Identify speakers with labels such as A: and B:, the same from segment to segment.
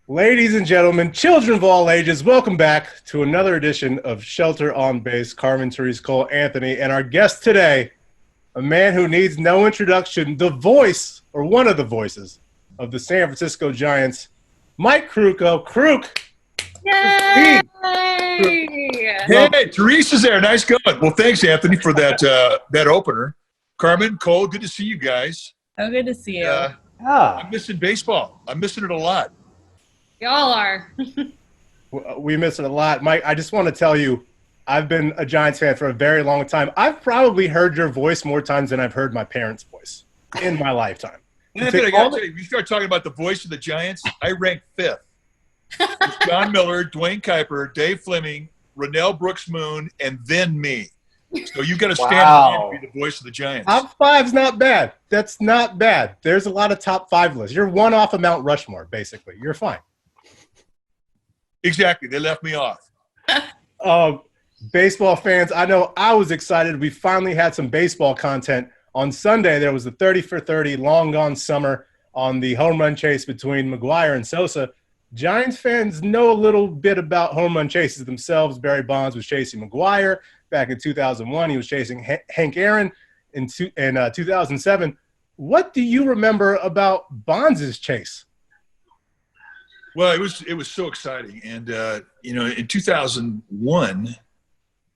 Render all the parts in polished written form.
A: Ladies and gentlemen, children of all ages, welcome back to another edition of Shelter on Base. Carmen, Therese, Cole, Anthony, and our guest today, a man who needs no introduction, the voice, or one of the voices, of the San Francisco Giants, Mike Krukow. Kruk!
B: Yay!
C: Hey, Therese is there. Nice going. Well, thanks, Anthony, for that opener. Carmen, Cole, good to see you guys.
B: Oh, good to see you.
C: I'm missing baseball. I'm missing it a lot.
B: Y'all are.
A: We miss it a lot. Mike, I just want to tell you, I've been a Giants fan for a very long time. I've probably heard your voice more times than I've heard my parents' voice in my lifetime.
C: Anthony, I got to tell you, if you start talking about the voice of the Giants, I rank fifth. It's John Miller, Dwayne Kuiper, Dave Fleming, Rennell Brooks Moon, and then me. So you've got to stand up and be the voice of the Giants.
A: Top five's not bad. That's not bad. There's a lot of top five lists. You're one off of Mount Rushmore, basically. You're fine.
C: Exactly. They left me off.
A: Baseball fans, I know I was excited. We finally had some baseball content. On Sunday, there was the 30 for 30 long gone summer on the home run chase between McGuire and Sosa. Giants fans know a little bit about home run chases themselves. Barry Bonds was chasing McGuire back in 2001. He was chasing Hank Aaron in 2007. What do you remember about Bonds' chase?
C: Well, it was so exciting, and in 2001,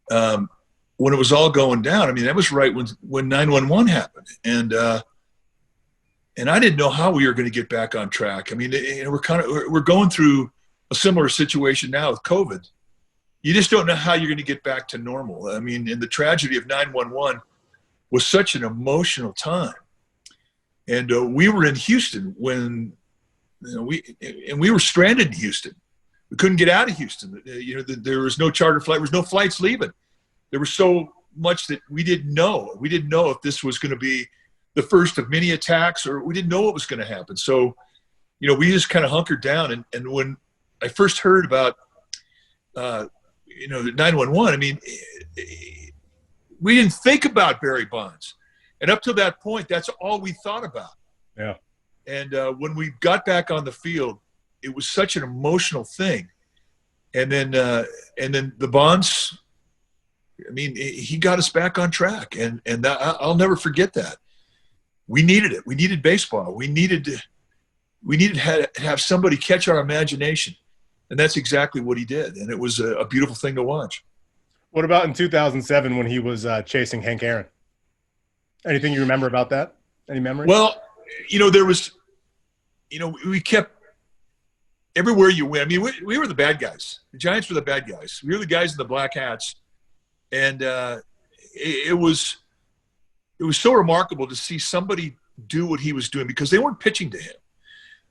C: when it was all going down, I mean, that was right when 911 happened, and I didn't know how we were going to get back on track. I mean, we're going through a similar situation now with COVID. You just don't know how you're going to get back to normal. I mean, and the tragedy of 911 was such an emotional time, and we were in Houston when. We were stranded in Houston. We couldn't get out of Houston. There was no charter flight. There was no flights leaving. There was so much that we didn't know. We didn't know if this was going to be the first of many attacks, or we didn't know what was going to happen. So, we just kind of hunkered down. And when I first heard about, the 911, I mean, we didn't think about Barry Bonds. And up to that point, that's all we thought about.
A: Yeah.
C: And when we got back on the field, it was such an emotional thing. And then the Bonds, I mean, he got us back on track, and I'll never forget that. We needed it. We needed baseball. We needed to have somebody catch our imagination, and that's exactly what he did. And it was a beautiful thing to watch.
A: What about in 2007 when he was chasing Hank Aaron? Anything you remember about that? Any memories?
C: Well, there was. We kept everywhere you went. I mean, we were the bad guys. The Giants were the bad guys. We were the guys in the black hats, and it was so remarkable to see somebody do what he was doing because they weren't pitching to him.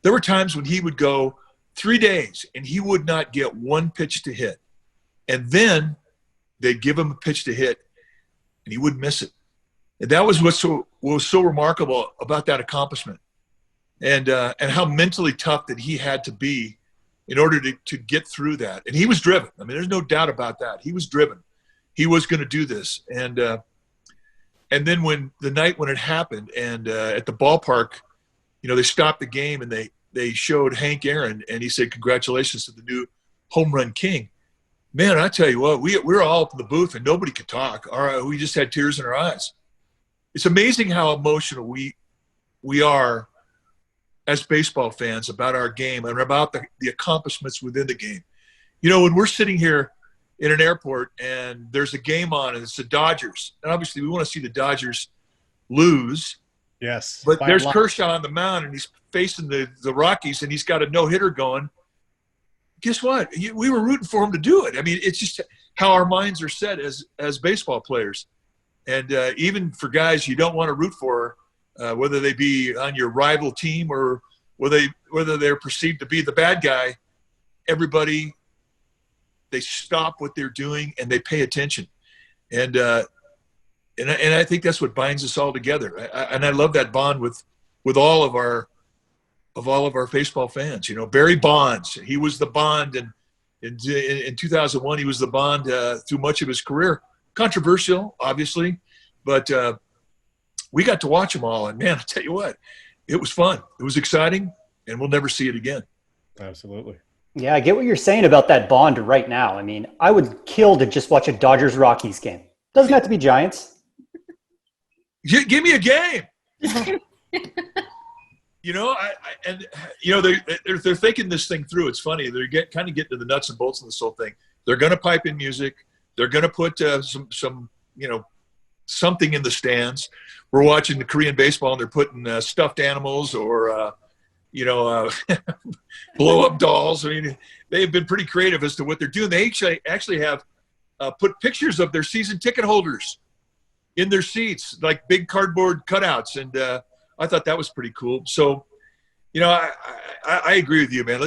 C: There were times when he would go 3 days and he would not get one pitch to hit, and then they'd give him a pitch to hit, and he wouldn't miss it. And that was what was so remarkable about that accomplishment. And how mentally tough that he had to be in order to get through that. And he was driven. I mean, there's no doubt about that. He was driven. He was going to do this. And then when the night when it happened and at the ballpark, they stopped the game and they showed Hank Aaron and he said, "Congratulations to the new home run king." Man, I tell you what, we were all up in the booth and nobody could talk. We just had tears in our eyes. It's amazing how emotional we are as baseball fans about our game and about the accomplishments within the game. When we're sitting here in an airport and there's a game on and it's the Dodgers, and obviously we want to see the Dodgers lose.
A: Yes.
C: But there's Kershaw on the mound and he's facing the Rockies and he's got a no-hitter going. Guess what? We were rooting for him to do it. I mean, it's just how our minds are set as baseball players. And even for guys you don't want to root for, whether they be on your rival team or whether they're perceived to be the bad guy, everybody, they stop what they're doing and they pay attention. And I think that's what binds us all together. And I love that bond with all of our baseball fans. Barry Bonds, he was the Bond, and in 2001 he was the Bond through much of his career. Controversial, obviously, but we got to watch them all, and man, I tell you what, it was fun. It was exciting, and we'll never see it again.
A: Absolutely.
D: Yeah, I get what you're saying about that bond right now. I mean, I would kill to just watch a Dodgers-Rockies game. Doesn't have to be Giants.
C: Give me a game. They're thinking this thing through. It's funny. They're kind of getting to the nuts and bolts of this whole thing. They're going to pipe in music. They're going to put some something in the stands. We're watching the Korean baseball, and they're putting stuffed animals or blow up dolls. I mean, they've been pretty creative as to what they're doing. They actually have put pictures of their season ticket holders in their seats, like big cardboard cutouts. And I thought that was pretty cool. So, I agree with you, man.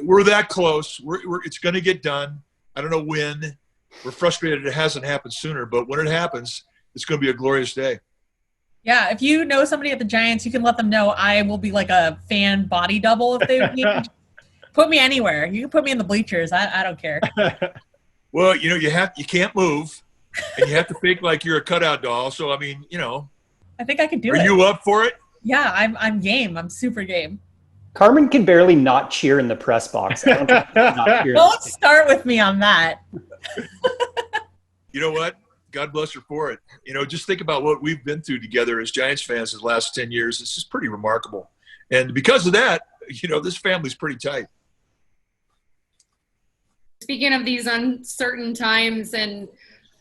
C: We're that close. It's going to get done. I don't know when. We're frustrated it hasn't happened sooner, but when it happens, it's going to be a glorious day.
B: Yeah, if you know somebody at the Giants, you can let them know I will be like a fan body double if they need. Put me anywhere. You can put me in the bleachers. I don't care.
C: Well, you can't move, and you have to think like you're a cutout doll. So I mean,
B: I think I could do it.
C: Are you up for it?
B: Yeah, I'm game. I'm super game.
D: Carmen can barely not cheer in the press box. I don't think she can not cheer.
B: Don't start with me on that.
C: You know what? God bless her for it. Just think about what we've been through together as Giants fans the last 10 years. It's just pretty remarkable. And because of that, this family's pretty tight.
E: Speaking of these uncertain times, and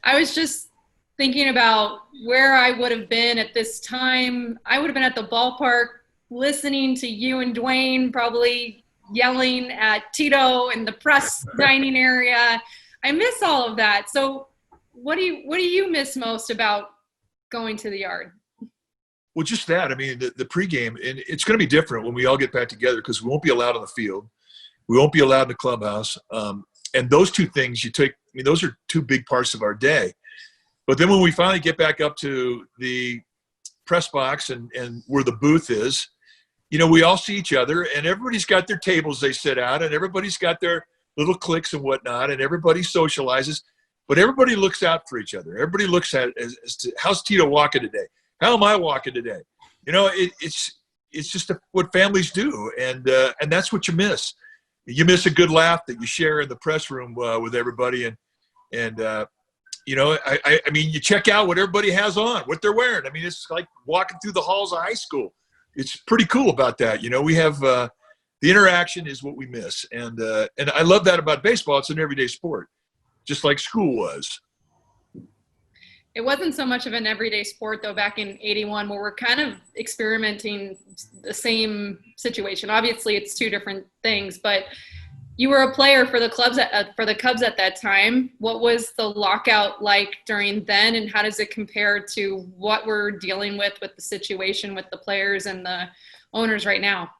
E: I was just thinking about where I would have been at this time. I would have been at the ballpark listening to you and Dwayne probably yelling at Tito in the press dining area. I miss all of that. So what do you miss most about going to the Yard?
C: Well, just that. I mean, the pregame, and it's going to be different when we all get back together because we won't be allowed on the field. We won't be allowed in the clubhouse. And those two things those are two big parts of our day. But then when we finally get back up to the press box and where the booth is, we all see each other, and everybody's got their tables they sit at, and everybody's got their little cliques and whatnot, and everybody socializes. But everybody looks out for each other. Everybody looks at it as to how's Tito walking today? How am I walking today? It's just what families do, and that's what you miss. You miss a good laugh that you share in the press room with everybody, and I mean, you check out what everybody has on, what they're wearing. I mean, it's like walking through the halls of high school. It's pretty cool about that. We have the interaction is what we miss, and I love that about baseball. It's an everyday sport, just like school was.
E: It wasn't so much of an everyday sport, though, back in '81, where we're kind of experimenting the same situation. Obviously, it's two different things, but you were a player for the Cubs at that time. What was the lockout like during then, and how does it compare to what we're dealing with the situation with the players and the owners right now?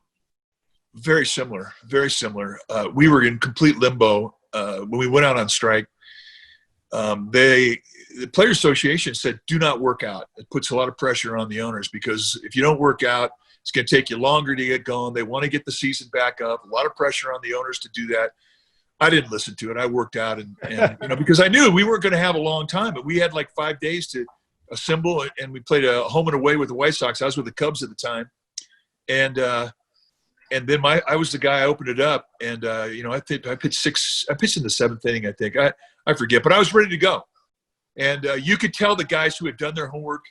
C: Very similar, very similar. We were in complete limbo when we went out on strike. The Players Association said, do not work out. It puts a lot of pressure on the owners because if you don't work out, it's going to take you longer to get going. They want to get the season back up. A lot of pressure on the owners to do that. I didn't listen to it. I worked out and because I knew we weren't going to have a long time, but we had like 5 days to assemble, and we played a home and away with the White Sox. I was with the Cubs at the time. And then I was the guy. I opened it up, and I pitched in the seventh inning. I think I forget, but I was ready to go. And you could tell the guys who had done their homework,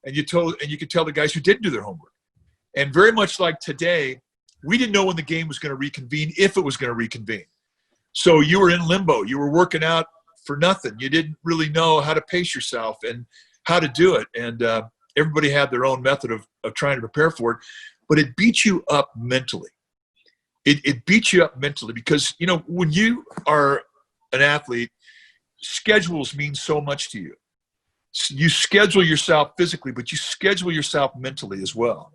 C: and you could tell the guys who didn't do their homework. And very much like today, we didn't know when the game was going to reconvene, if it was going to reconvene. So you were in limbo. You were working out for nothing. You didn't really know how to pace yourself and how to do it. And everybody had their own method of trying to prepare for it. But it beat you up mentally. It beats you up mentally because, when you are an athlete, schedules mean so much to you. You schedule yourself physically, but you schedule yourself mentally as well.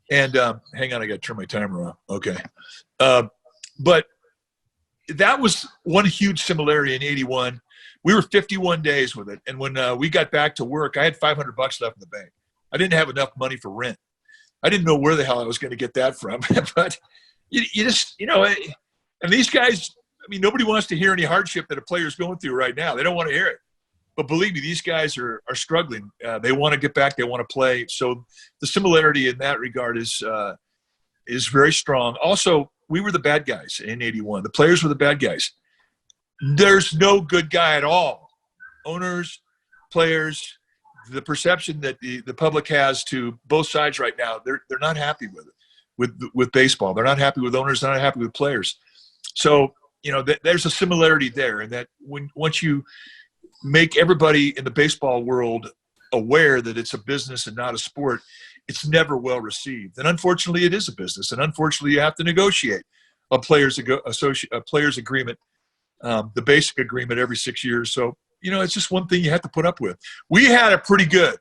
C: And hang on, I got to turn my timer on. Okay. But that was one huge similarity in '81. We were 51 days with it. And when we got back to work, I had $500 left in the bank. I didn't have enough money for rent. I didn't know where the hell I was going to get that from. But you just, and these guys, I mean, nobody wants to hear any hardship that a player's going through right now. They don't want to hear it. But believe me, these guys are struggling. They want to get back. They want to play. So the similarity in that regard is very strong. Also, we were the bad guys in 81. The players were the bad guys. There's no good guy at all. Owners, players, the perception that the public has to both sides right now, they're not happy with it, with baseball. They're not happy with owners. They're not happy with players. So, there's a similarity there, and that once you make everybody in the baseball world aware that it's a business and not a sport, it's never well received. And unfortunately, it is a business. And unfortunately, you have to negotiate a players agreement, the basic agreement every 6 years. So, it's just one thing you have to put up with. We had it pretty good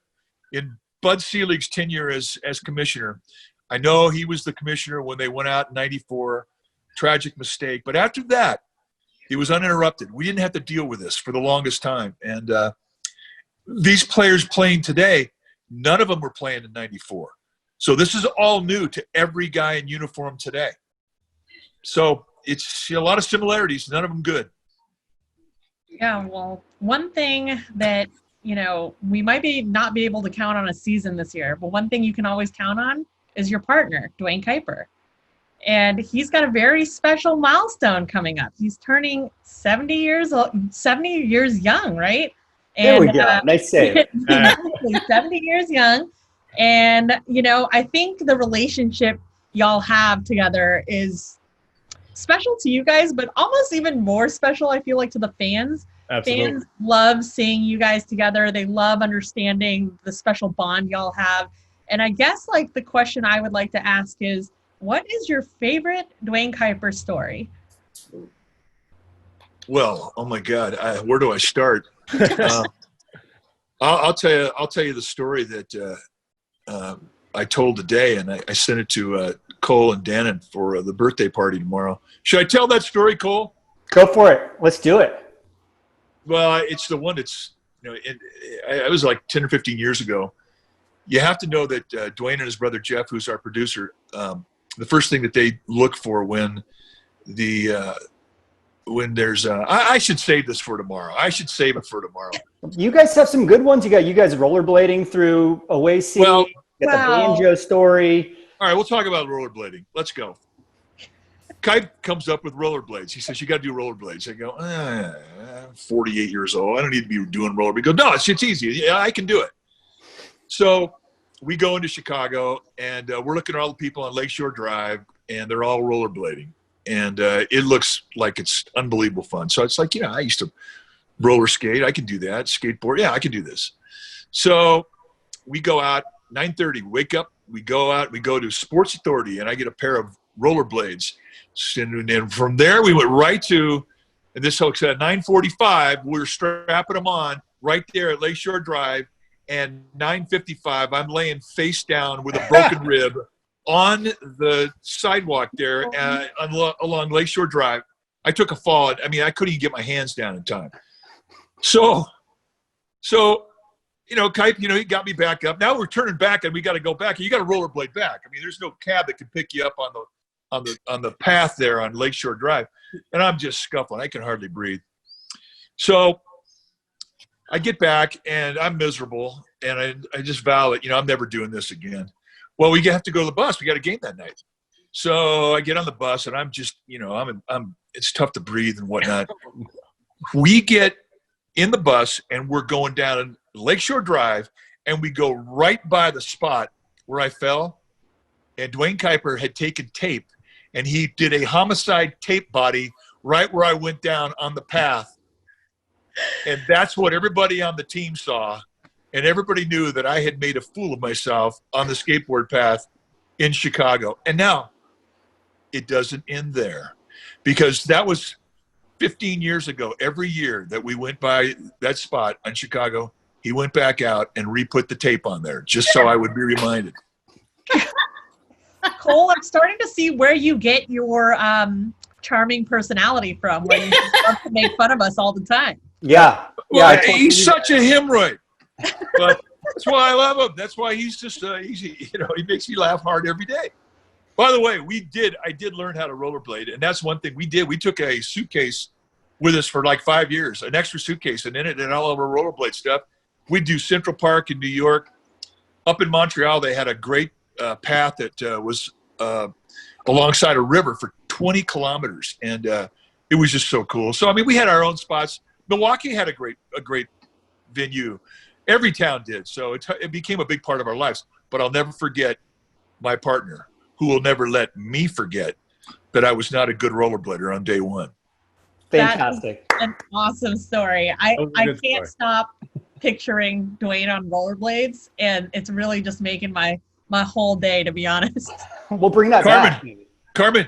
C: in Bud Selig's tenure as commissioner. I know he was the commissioner when they went out in 94, tragic mistake. But after that, he was uninterrupted. We didn't have to deal with this for the longest time. And these players playing today, none of them were playing in 94. So this is all new to every guy in uniform today. So it's a lot of similarities, none of them good.
B: Yeah, well, one thing that, we might not be able to count on a season this year, but one thing you can always count on is your partner, Duane Kuiper. And he's got a very special milestone coming up. He's turning 70 years young, right? And,
D: there we go. Nice save.
B: 70 years young. And, I think the relationship y'all have together is special to you guys, but almost even more special, I feel like, to the fans.
A: Absolutely.
B: Fans love seeing you guys together. They love understanding the special bond y'all have. And I guess, the question I would like to ask is, what is your favorite Duane Kuiper story?
C: Well, oh my God, where do I start? I'll tell you the story that I told today, and I sent it to Cole and Dannon for the birthday party tomorrow. Should I tell that story, Cole?
D: Go for it. Let's do it.
C: Well, it's the one that's, it was like 10 or 15 years ago. You have to know that Duane and his brother Jeff, who's our producer, the first thing that they look for when there's I should save this for tomorrow. I should save it for tomorrow.
D: You guys have some good ones. You guys rollerblading through away seat.
C: Well,
D: the banjo story.
C: All right, we'll talk about rollerblading. Let's go. Kai comes up with rollerblades. He says, you got to do rollerblades. I go, 48 years old. I don't need to be doing rollerblades. He goes, no, it's easy. Yeah, I can do it. So we go into Chicago, and we're looking at all the people on Lakeshore Drive, and they're all rollerblading. And it looks like it's unbelievable fun. So it's like, I used to roller skate. I can do that. Skateboard. Yeah, I can do this. So we go out, 9:30, wake up. We go out. We go to Sports Authority, and I get a pair of rollerblades. And from there, we went right to, and this hook said 9:45. We were strapping them on right there at Lakeshore Drive. And 9:55, I'm laying face down with a broken rib on the sidewalk there along Lakeshore Drive. I took a fall. I couldn't even get my hands down in time. So Kuip, he got me back up. Now we're turning back, and we got to go back. And you got to rollerblade back. There's no cab that can pick you up on the path there on Lakeshore Drive. And I'm just scuffling. I can hardly breathe. So I get back, and I'm miserable, and I just vow that, I'm never doing this again. Well, we have to go to the bus. We got a game that night. So I get on the bus, and I'm just, it's tough to breathe and whatnot. We get in the bus, and we're going down Lakeshore Drive, and we go right by the spot where I fell. And Duane Kuiper had taken tape, and he did a homicide tape body right where I went down on the path. And that's what everybody on the team saw. And everybody knew that I had made a fool of myself on the skateboard path in Chicago. And now it doesn't end there, because that was 15 years ago. Every year that we went by that spot on Chicago, he went back out and re-put the tape on there just so I would be reminded.
B: Cole, I'm starting to see where you get your charming personality from, where you love to make fun of us all the time.
D: Yeah.
C: Well, he's such a hemorrhoid. But that's why I love him. That's why he's just he makes me laugh hard every day. By the way, I did learn how to rollerblade, and that's one thing we did. We took a suitcase with us for like 5 years, an extra suitcase, and in it and all of our rollerblade stuff. We'd do Central Park in New York. Up in Montreal, they had a great path that was alongside a river for 20 kilometers. And it was just so cool. So, I mean, we had our own spots. Milwaukee had a great venue. Every town did. So it became a big part of our lives. But I'll never forget my partner, who will never let me forget that I was not a good rollerblader on day one.
D: Fantastic.
B: That's an awesome story. I can't
A: story.
B: stop picturing Dwayne on rollerblades, and it's really just making my whole day, to be honest.
D: We'll bring that back.
C: Carmen,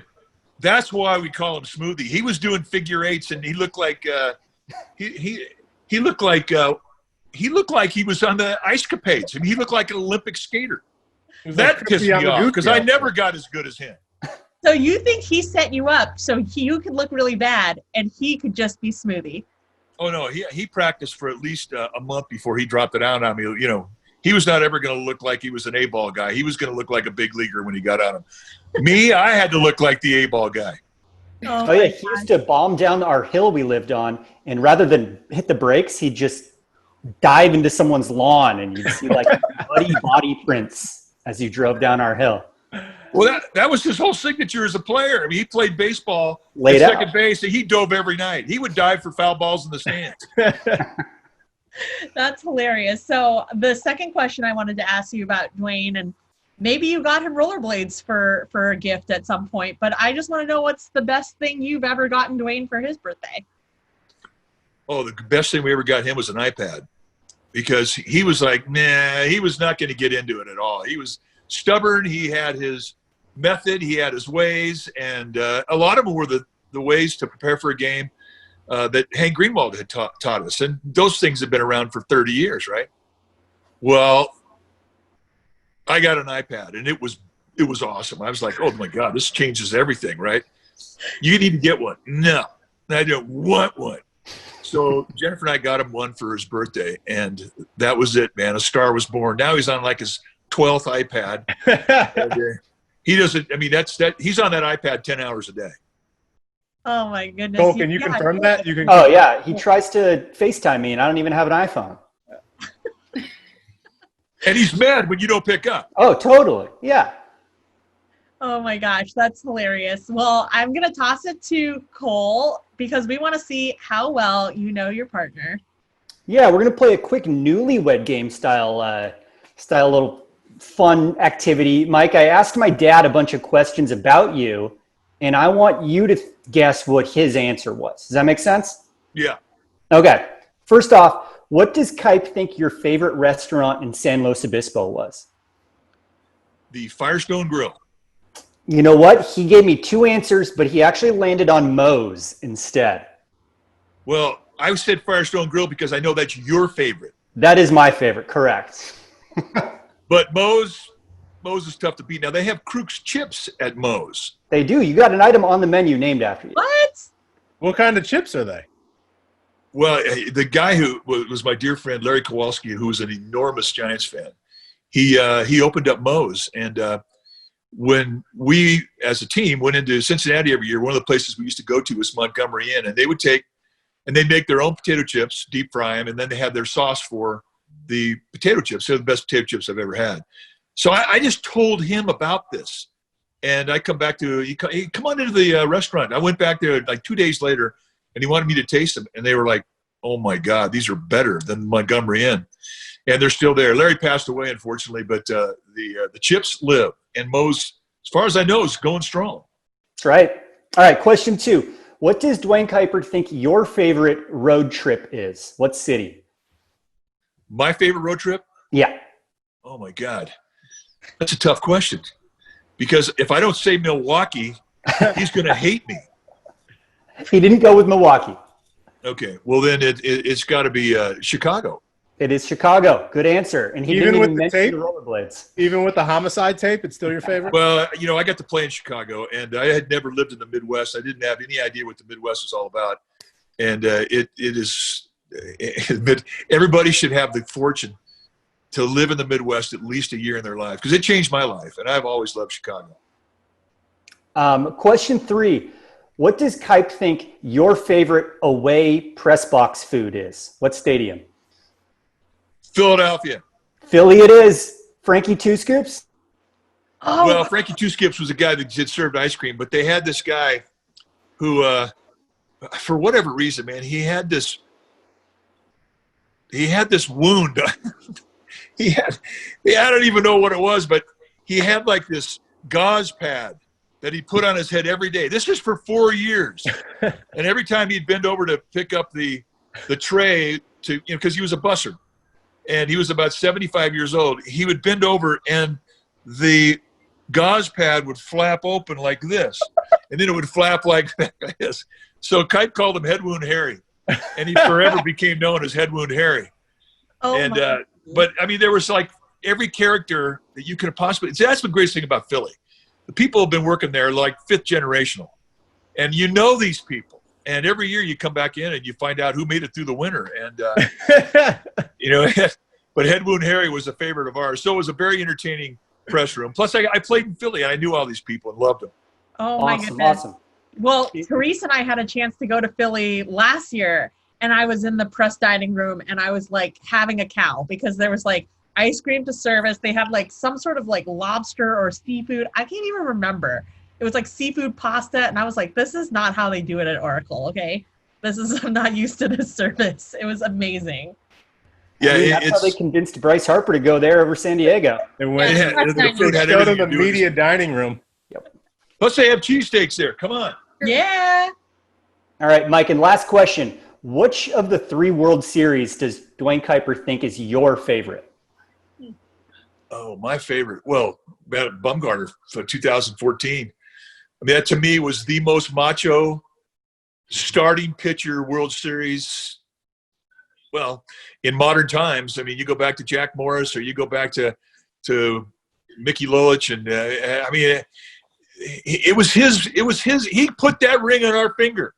C: that's why we call him Smoothie. He was doing figure eights, and he looked like he looked like he was on the ice capades. I mean, he looked like an Olympic skater. That pissed me off because I never got as good as him.
B: So you think he set you up so you could look really bad and he could just be Smoothie?
C: Oh no, he practiced for at least a month before he dropped it out on me. You know, he was not ever going to look like he was an A-ball guy. He was going to look like a big leaguer when he got on him. Me, I had to look like the A-ball guy.
D: Oh yeah, he used to bomb down our hill we lived on, and rather than hit the brakes, he'd just dive into someone's lawn, and you'd see like muddy body prints as you drove down our hill.
C: Well, that was his whole signature as a player. I mean, he played baseball
D: Laid
C: at
D: out.
C: second base, and he dove every night. He would dive for foul balls in the stands.
B: That's hilarious. So the second question I wanted to ask you about Dwayne, and maybe you got him rollerblades for a gift at some point, but I just want to know what's the best thing you've ever gotten Dwayne for his birthday?
C: Oh, the best thing we ever got him was an iPad, because he was like, nah, he was not going to get into it at all. He was stubborn. He had his method. He had his ways, and a lot of them were the ways to prepare for a game that Hank Greenwald had taught us. And those things have been around for 30 years, right? Well, I got an iPad, and it was awesome. I was like, oh my God, this changes everything, right? You need to get one. No, I don't want one. So Jennifer and I got him one for his birthday, and that was it, man. A star was born. Now he's on like his 12th iPad. And, he doesn't. I mean, he's on that iPad 10 hours a day.
B: Oh my goodness.
A: Cole, can you confirm that? You can.
D: Oh yeah, he tries to FaceTime me, and I don't even have an iPhone.
C: And he's mad when you don't pick up.
D: Oh, totally. Yeah.
B: Oh my gosh, that's hilarious. Well, I'm going to toss it to Cole because we want to see how well you know your partner.
D: Yeah, we're gonna play a quick newlywed game style little fun activity. Mike, I asked my dad a bunch of questions about you, and I want you to guess what his answer was. Does that make sense?
C: Yeah.
D: Okay. First off, what does Kuip think your favorite restaurant in San Luis Obispo was?
C: The Firestone Grill.
D: You know what? He gave me two answers, but he actually landed on Moe's instead.
C: Well, I said Firestone Grill because I know that's your favorite.
D: That is my favorite, correct.
C: But Moe's is tough to beat. Now, they have Krukow chips at Moe's.
D: They do. You got an item on the menu named after you.
B: What?
A: What kind of chips are they?
C: Well, the guy who was my dear friend, Larry Kowalski, who was an enormous Giants fan, he opened up Moe's. And when we, as a team, went into Cincinnati every year, one of the places we used to go to was Montgomery Inn. And they would they'd make their own potato chips, deep fry them, and then they had their sauce for the potato chips. They're the best potato chips I've ever had. So I just told him about this. And I come back to, he come on into the restaurant. I went back there like 2 days later, and he wanted me to taste them. And they were like, oh my God, these are better than Montgomery Inn. And they're still there. Larry passed away, unfortunately, but the chips live. And Moe's, as far as I know, is going strong.
D: That's right. All right, question 2. What does Dwayne Kuiper think your favorite road trip is? What city?
C: My favorite road trip?
D: Yeah.
C: Oh my God. That's a tough question. Because if I don't say Milwaukee, he's going to hate me.
D: He didn't go with Milwaukee.
C: Okay. Well, then it's got to be Chicago.
D: It is Chicago. Good answer. And he
A: Even
D: didn't
A: with
D: even
A: the
D: mention
A: tape?
D: the rollerblades.
A: Even with the homicide tape, it's still your favorite?
C: Well, I got to play in Chicago, and I had never lived in the Midwest. I didn't have any idea what the Midwest was all about. And it is everybody should have the fortune to live in the Midwest at least a year in their life, because it changed my life, and I've always loved Chicago.
D: Question 3. What does Kuip think your favorite away press box food is? What stadium?
C: Philadelphia.
D: Philly it is. Frankie Two Scoops?
B: Oh,
C: Well, Frankie Two Skips was a guy that did served ice cream, but they had this guy who, for whatever reason, man, he had this wound. I don't even know what it was, but he had like this gauze pad that he put on his head every day. This is for 4 years. And every time he'd bend over to pick up the tray to, because he was a busser and he was about 75 years old, he would bend over and the gauze pad would flap open like this. And then it would flap like this. So Kite called him Head Wound Harry. And he forever became known as Head Wound Harry.
B: oh
C: And,
B: my
C: but I mean, there was like every character that you could have possibly, see, that's the greatest thing about Philly. The people have been working there like fifth generational, and you know these people. And every year you come back in and you find out who made it through the winter. And but Head Wound Harry was a favorite of ours. So it was a very entertaining press room. Plus, I played in Philly and I knew all these people and loved them.
B: Oh my
D: Awesome,
B: goodness.
D: awesome.
B: Well, Therese and I had a chance to go to Philly last year, and I was in the press dining room, and I was like having a cow because there was like ice cream to service. They had like some sort of like lobster or seafood. I can't even remember. It was like seafood pasta, and I was like, this is not how they do it at Oracle, okay? I'm not used to this service. It was amazing.
C: Yeah,
D: I mean, that's how they convinced Bryce Harper to go there over San Diego.
A: It went.
C: the food had
A: Go to
C: everything
A: the
C: to do with
A: media
C: it.
A: dining room.
C: Plus, they have cheesesteaks there. Come on.
B: Yeah.
D: All right, Mike, and last question. Which of the 3 World Series does Dwayne Kuiper think is your favorite?
C: Oh, my favorite. Well, Bumgarner for 2014. I mean, that to me was the most macho starting pitcher World Series. Well, in modern times, I mean, you go back to Jack Morris or you go back to Mickey Lolich, and I mean, it was his. He put that ring on our finger,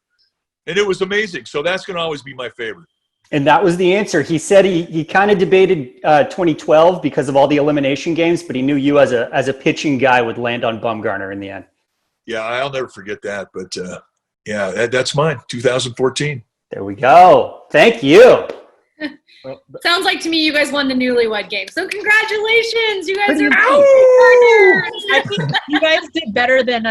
C: and it was amazing. So that's going to always be my favorite.
D: And that was the answer. He said he kind of debated 2012 because of all the elimination games, but he knew you as a pitching guy would land on Bumgarner in the end.
C: Yeah, I'll never forget that. But yeah, that's mine. 2014.
D: There we go. Thank you.
E: Sounds like to me you guys won the newlywed game. So congratulations. You guys are
B: I
E: partners.
B: think you guys did better than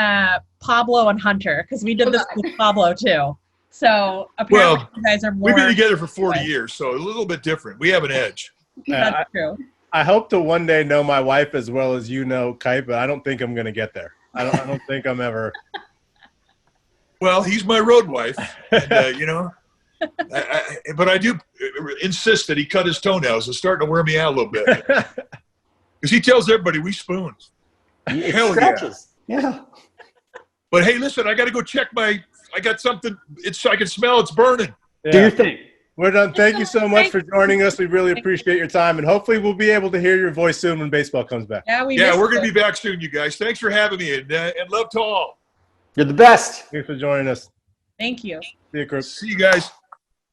B: Pablo and Hunter, because we did this with Pablo too. So apparently you guys are more.
C: We've been together for 40 years, so a little bit different. We have an edge.
B: That's true.
A: I hope to one day know my wife as well as you know Kite, but I don't think I'm going to get there. I don't think I'm ever.
C: Well, he's my road wife, and, but I do insist that he cut his toenails. It's starting to wear me out a little bit. Because he tells everybody we spoon.
D: It
C: Hell
D: scratches. Yeah.
C: But hey, listen, I got to go check I got something. I can smell it's burning.
D: Do your thing.
A: We're done. Thank you so much for joining us. We really appreciate your time, and hopefully we'll be able to hear your voice soon when baseball comes back.
B: Yeah,
C: We're going to be back soon, you guys. Thanks for having me, and love to all.
D: You're the best.
A: Thanks for joining us.
B: Thank you.
A: See you, Krukow.
C: See you guys.